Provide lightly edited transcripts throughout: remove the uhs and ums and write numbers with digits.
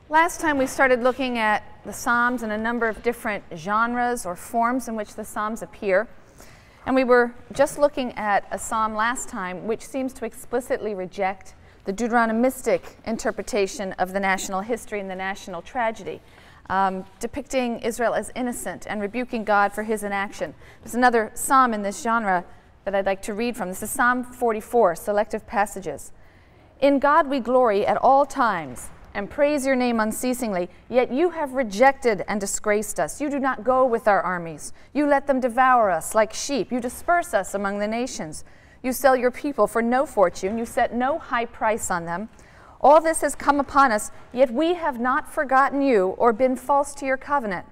Last time we started looking at the Psalms and a number of different genres or forms in which the Psalms appear. And we were just looking at a psalm last time which seems to explicitly reject the Deuteronomistic interpretation of the national history and the national tragedy, depicting Israel as innocent and rebuking God for his inaction. There's another psalm in this genre that I'd like to read from. This is Psalm 44, selective passages. In God we glory at all times and praise your name unceasingly, yet you have rejected and disgraced us. You do not go with our armies. You let them devour us like sheep. You disperse us among the nations. You sell your people for no fortune. You set no high price on them. All this has come upon us, yet we have not forgotten you or been false to your covenant.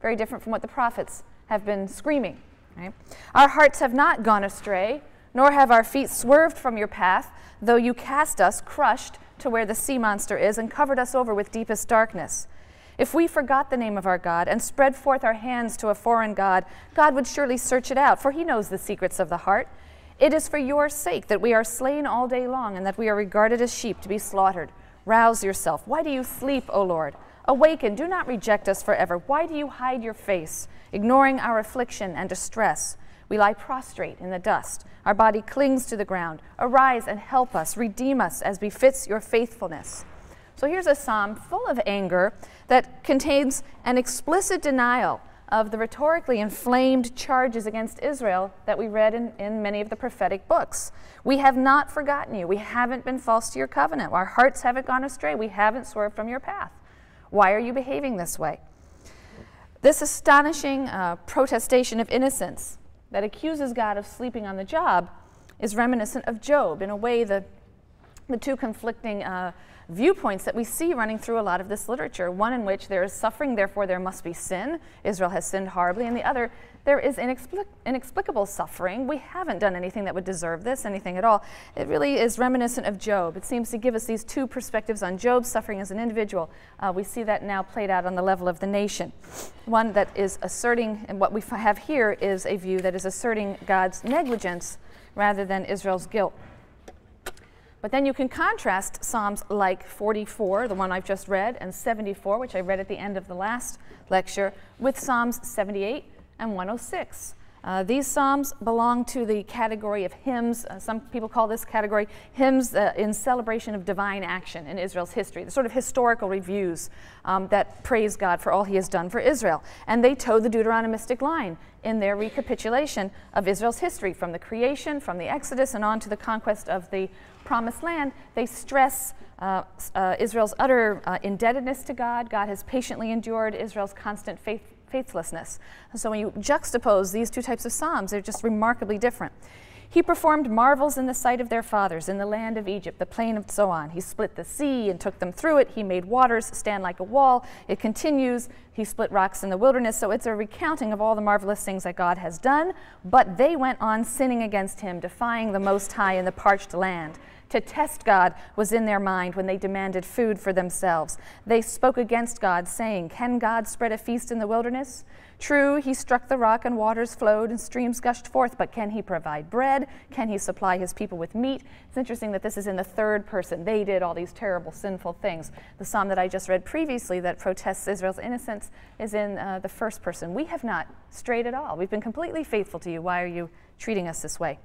Very different from what the prophets have been screaming. Right? Our hearts have not gone astray, nor have our feet swerved from your path, though you cast us, crushed, to where the sea monster is and covered us over with deepest darkness. If we forgot the name of our God and spread forth our hands to a foreign God, God would surely search it out, for he knows the secrets of the heart. It is for your sake that we are slain all day long and that we are regarded as sheep to be slaughtered. Rouse yourself. Why do you sleep, O Lord? Awaken, do not reject us forever. Why do you hide your face, ignoring our affliction and distress? We lie prostrate in the dust. Our body clings to the ground. Arise and help us. Redeem us as befits your faithfulness. So here's a psalm full of anger that contains an explicit denial of the rhetorically inflamed charges against Israel that we read in many of the prophetic books. We have not forgotten you. We haven't been false to your covenant. Our hearts haven't gone astray. We haven't swerved from your path. Why are you behaving this way? This astonishing protestation of innocence that accuses God of sleeping on the job is reminiscent of Job. In a way, the two conflicting viewpoints that we see running through a lot of this literature. One in which there is suffering, therefore there must be sin. Israel has sinned horribly. And the other, there is inexplicable suffering. We haven't done anything that would deserve this, anything at all. It really is reminiscent of Job. It seems to give us these two perspectives on Job's suffering as an individual. We see that now played out on the level of the nation. One that is asserting, and what we have here is a view that is asserting God's negligence rather than Israel's guilt. But then you can contrast Psalms like 44, the one I've just read, and 74, which I read at the end of the last lecture, with Psalms 78 and 106. These psalms belong to the category of hymns. Some people call this category hymns in celebration of divine action in Israel's history, the sort of historical reviews that praise God for all he has done for Israel. And they toe the Deuteronomistic line in their recapitulation of Israel's history, from the creation, from the Exodus, and on to the conquest of the Promised Land. They stress Israel's utter indebtedness to God. God has patiently endured Israel's constant faithlessness. And so when you juxtapose these two types of psalms, they're just remarkably different. He performed marvels in the sight of their fathers in the land of Egypt, the plain of Zoan. He split the sea and took them through it. He made waters stand like a wall. It continues. He split rocks in the wilderness. So it's a recounting of all the marvelous things that God has done. But they went on sinning against him, defying the Most High in the parched land. To test God was in their mind when they demanded food for themselves. They spoke against God, saying, "Can God spread a feast in the wilderness? True, he struck the rock and waters flowed and streams gushed forth, but can he provide bread? Can he supply his people with meat?" It's interesting that this is in the third person. They did all these terrible, sinful things. The psalm that I just read previously that protests Israel's innocence is in the first person. We have not strayed at all. We've been completely faithful to you. Why are you treating us this way?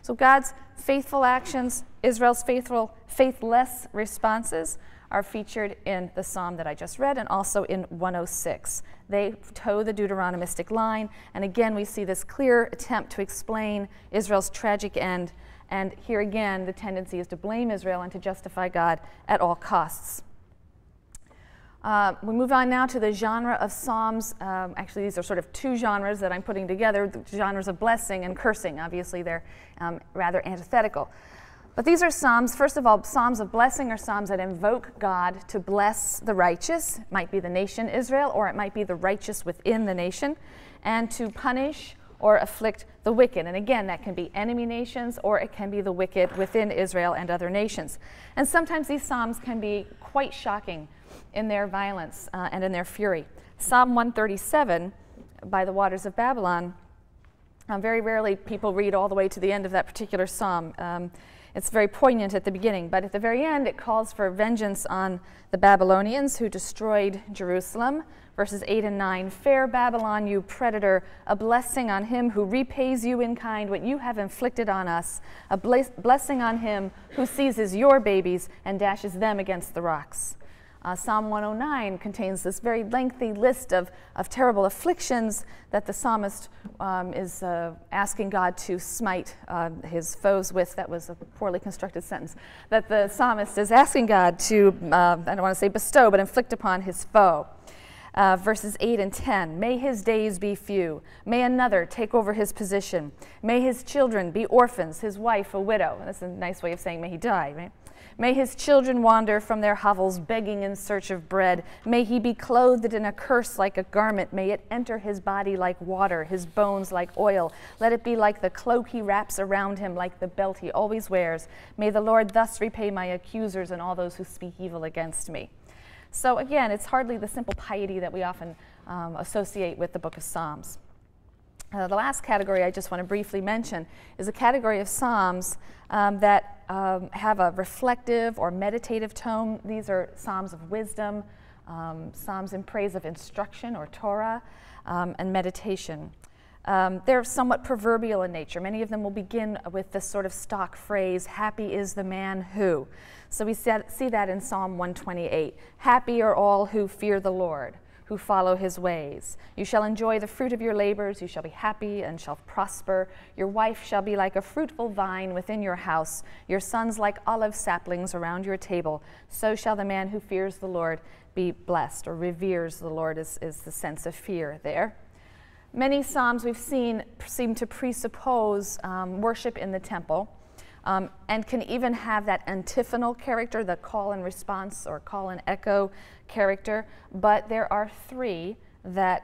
So God's faithful actions, Israel's faithless responses are featured in the psalm that I just read and also in 106. They toe the Deuteronomistic line, and again we see this clear attempt to explain Israel's tragic end, and here again the tendency is to blame Israel and to justify God at all costs. We move on now to the genre of psalms. Actually, these are sort of two genres that I'm putting together, the genres of blessing and cursing. Obviously, they're rather antithetical. But these are psalms, first of all, psalms of blessing are psalms that invoke God to bless the righteous. It might be the nation Israel, or it might be the righteous within the nation, and to punish or afflict the wicked. And again, that can be enemy nations, or it can be the wicked within Israel and other nations. And sometimes these psalms can be quite shocking in their violence and in their fury. Psalm 137, by the waters of Babylon, very rarely people read all the way to the end of that particular psalm. It's very poignant at the beginning, but at the very end it calls for vengeance on the Babylonians who destroyed Jerusalem. Verses 8 and 9, "Fair Babylon, you predator, a blessing on him who repays you in kind what you have inflicted on us, a blessing on him who seizes your babies and dashes them against the rocks." Psalm 109 contains this very lengthy list of terrible afflictions that the psalmist is asking God to smite his foes with. That was a poorly constructed sentence. That the psalmist is asking God to, I don't want to say bestow, but inflict upon his foe. Verses 8 and 10, "May his days be few. May another take over his position. May his children be orphans, his wife a widow." That's a nice way of saying may he die, right? "May his children wander from their hovels, begging in search of bread. May he be clothed in a curse like a garment. May it enter his body like water, his bones like oil. Let it be like the cloak he wraps around him, like the belt he always wears. May the Lord thus repay my accusers and all those who speak evil against me." So again, it's hardly the simple piety that we often associate with the book of Psalms. The last category I just want to briefly mention is a category of Psalms that have a reflective or meditative tone. These are Psalms of wisdom, Psalms in praise of instruction or Torah, and meditation. They're somewhat proverbial in nature. Many of them will begin with this sort of stock phrase, "Happy is the man who." So we see that in Psalm 128. "Happy are all who fear the Lord, who follow his ways. You shall enjoy the fruit of your labors. You shall be happy and shall prosper. Your wife shall be like a fruitful vine within your house, your sons like olive saplings around your table. So shall the man who fears the Lord be blessed," or reveres the Lord is the sense of fear there. Many Psalms we've seen seem to presuppose worship in the temple, and can even have that antiphonal character, the call and response or call and echo character, but there are three that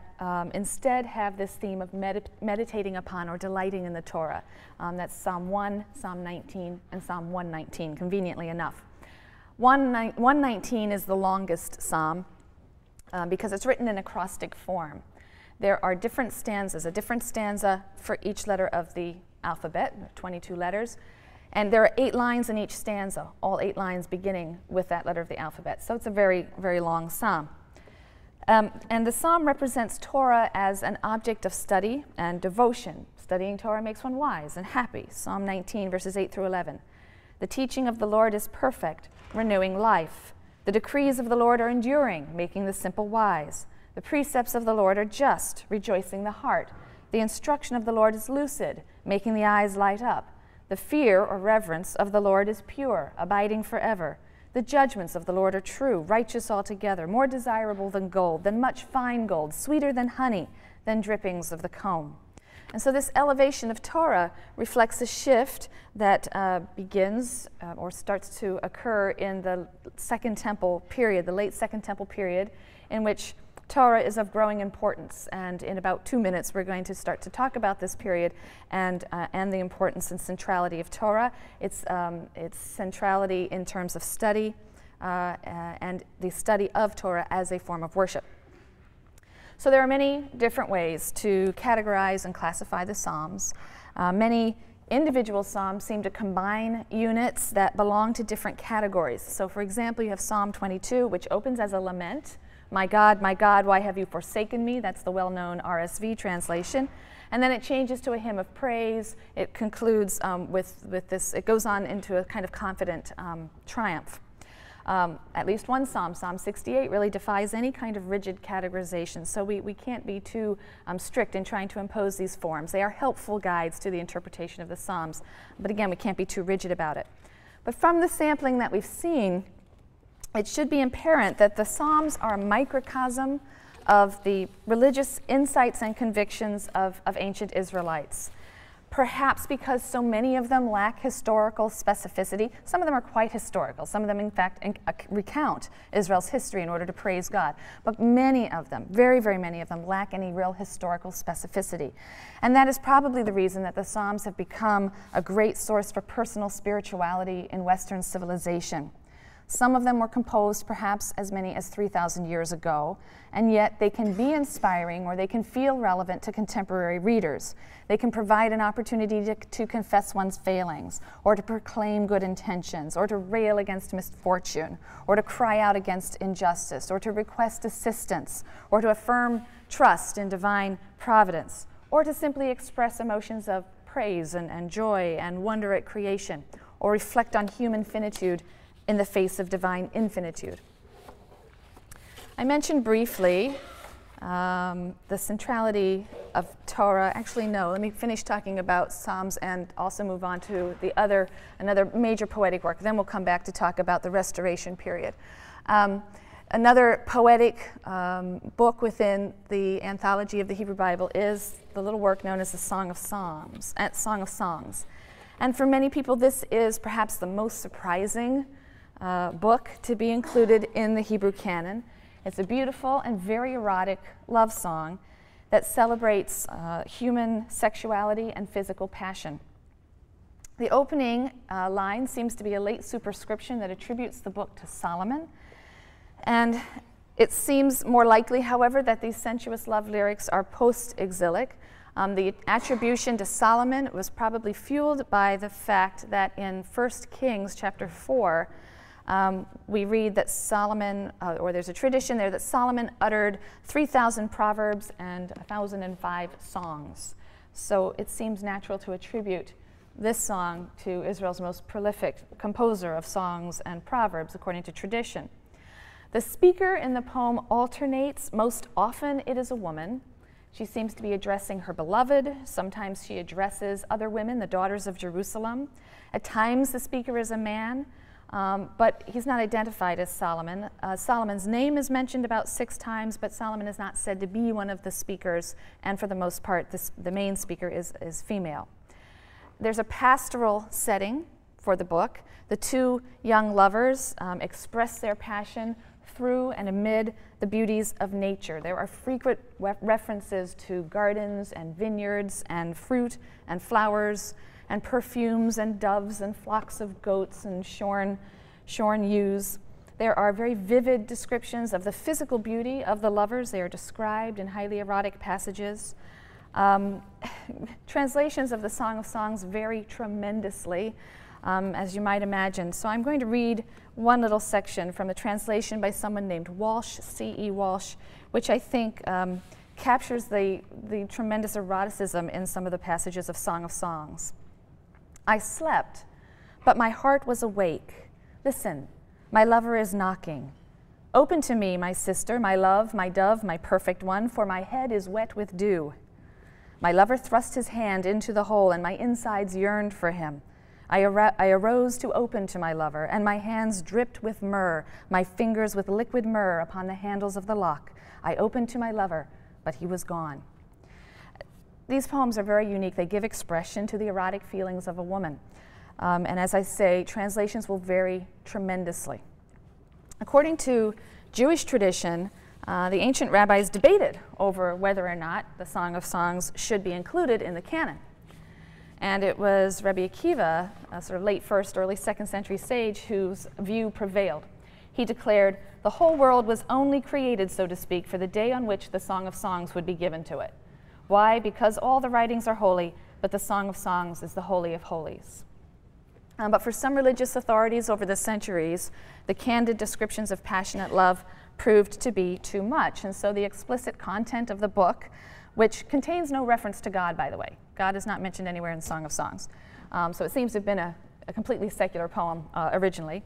instead have this theme of meditating upon or delighting in the Torah. That's Psalm 1, Psalm 19, and Psalm 119, conveniently enough. 119 is the longest psalm because it's written in acrostic form. There are different stanzas, a different stanza for each letter of the alphabet, 22 letters, and there are 8 lines in each stanza, all 8 lines beginning with that letter of the alphabet. So it's a very, very long psalm. And the psalm represents Torah as an object of study and devotion. Studying Torah makes one wise and happy. Psalm 19, verses 8 through 11. "The teaching of the Lord is perfect, renewing life. The decrees of the Lord are enduring, making the simple wise. The precepts of the Lord are just, rejoicing the heart. The instruction of the Lord is lucid, making the eyes light up. The fear or reverence of the Lord is pure, abiding forever. The judgments of the Lord are true, righteous altogether, more desirable than gold, than much fine gold, sweeter than honey, than drippings of the comb." And so this elevation of Torah reflects a shift that begins or starts to occur in the Second Temple period, the late Second Temple period, in which Torah is of growing importance, and in about 2 minutes we're going to start to talk about this period and the importance and centrality of Torah, its centrality in terms of study, and the study of Torah as a form of worship. So there are many different ways to categorize and classify the Psalms. Many individual Psalms seem to combine units that belong to different categories. So for example, you have Psalm 22, which opens as a lament. my God, why have you forsaken me?" That's the well-known RSV translation. And then it changes to a hymn of praise. It concludes with this, it goes on into a kind of confident triumph. At least one psalm, Psalm 68, really defies any kind of rigid categorization. So we can't be too strict in trying to impose these forms. They are helpful guides to the interpretation of the Psalms. But again, we can't be too rigid about it. But from the sampling that we've seen, it should be apparent that the Psalms are a microcosm of the religious insights and convictions of ancient Israelites. Perhaps because so many of them lack historical specificity. Some of them are quite historical. Some of them, in fact, recount Israel's history in order to praise God. But many of them, very, very many of them, lack any real historical specificity. And that is probably the reason that the Psalms have become a great source for personal spirituality in Western civilization. Some of them were composed perhaps as many as 3,000 years ago, and yet they can be inspiring or they can feel relevant to contemporary readers. They can provide an opportunity to confess one's failings, or to proclaim good intentions, or to rail against misfortune, or to cry out against injustice, or to request assistance, or to affirm trust in divine providence, or to simply express emotions of praise and joy and wonder at creation, or reflect on human finitude in the face of divine infinitude. I mentioned briefly the centrality of Torah. Actually, no, let me finish talking about Psalms and also move on to another major poetic work. Then we'll come back to talk about the Restoration period. Another poetic book within the anthology of the Hebrew Bible is the little work known as the Song of Songs. And for many people, this is perhaps the most surprising book to be included in the Hebrew canon. It's a beautiful and very erotic love song that celebrates human sexuality and physical passion. The opening line seems to be a late superscription that attributes the book to Solomon. And it seems more likely, however, that these sensuous love lyrics are post-exilic. The attribution to Solomon was probably fueled by the fact that in 1 Kings chapter 4, we read that Solomon, or there's a tradition there that Solomon uttered 3,000 proverbs and 1,005 songs. So it seems natural to attribute this song to Israel's most prolific composer of songs and proverbs, according to tradition. The speaker in the poem alternates. Most often it is a woman. She seems to be addressing her beloved. Sometimes she addresses other women, the daughters of Jerusalem. At times the speaker is a man. But he's not identified as Solomon. Solomon's name is mentioned about 6 times, but Solomon is not said to be one of the speakers, and for the most part, the main speaker is female. There's a pastoral setting for the book. The 2 young lovers express their passion through and amid the beauties of nature. There are frequent references to gardens and vineyards and fruit and flowers and perfumes and doves and flocks of goats and shorn ewes. There are very vivid descriptions of the physical beauty of the lovers. They are described in highly erotic passages. Translations of the Song of Songs vary tremendously, as you might imagine. So I'm going to read one little section from a translation by someone named Walsh, C.E. Walsh, which I think captures the tremendous eroticism in some of the passages of Song of Songs. I slept, but my heart was awake. Listen, my lover is knocking. Open to me, my sister, my love, my dove, my perfect one, for my head is wet with dew. My lover thrust his hand into the hole, and my insides yearned for him. I arose to open to my lover, and my hands dripped with myrrh, my fingers with liquid myrrh upon the handles of the lock. I opened to my lover, but he was gone. These poems are very unique. They give expression to the erotic feelings of a woman. And as I say, translations will vary tremendously. According to Jewish tradition, the ancient rabbis debated over whether or not the Song of Songs should be included in the canon. And it was Rabbi Akiva, a sort of late 1st, early 2nd century sage, whose view prevailed. He declared the whole world was only created, so to speak, for the day on which the Song of Songs would be given to it. Why? Because all the writings are holy, but the Song of Songs is the Holy of Holies. But for some religious authorities over the centuries, the candid descriptions of passionate love proved to be too much. And so the explicit content of the book, which contains no reference to God, by the way. God is not mentioned anywhere in Song of Songs. So it seems to have been a completely secular poem originally.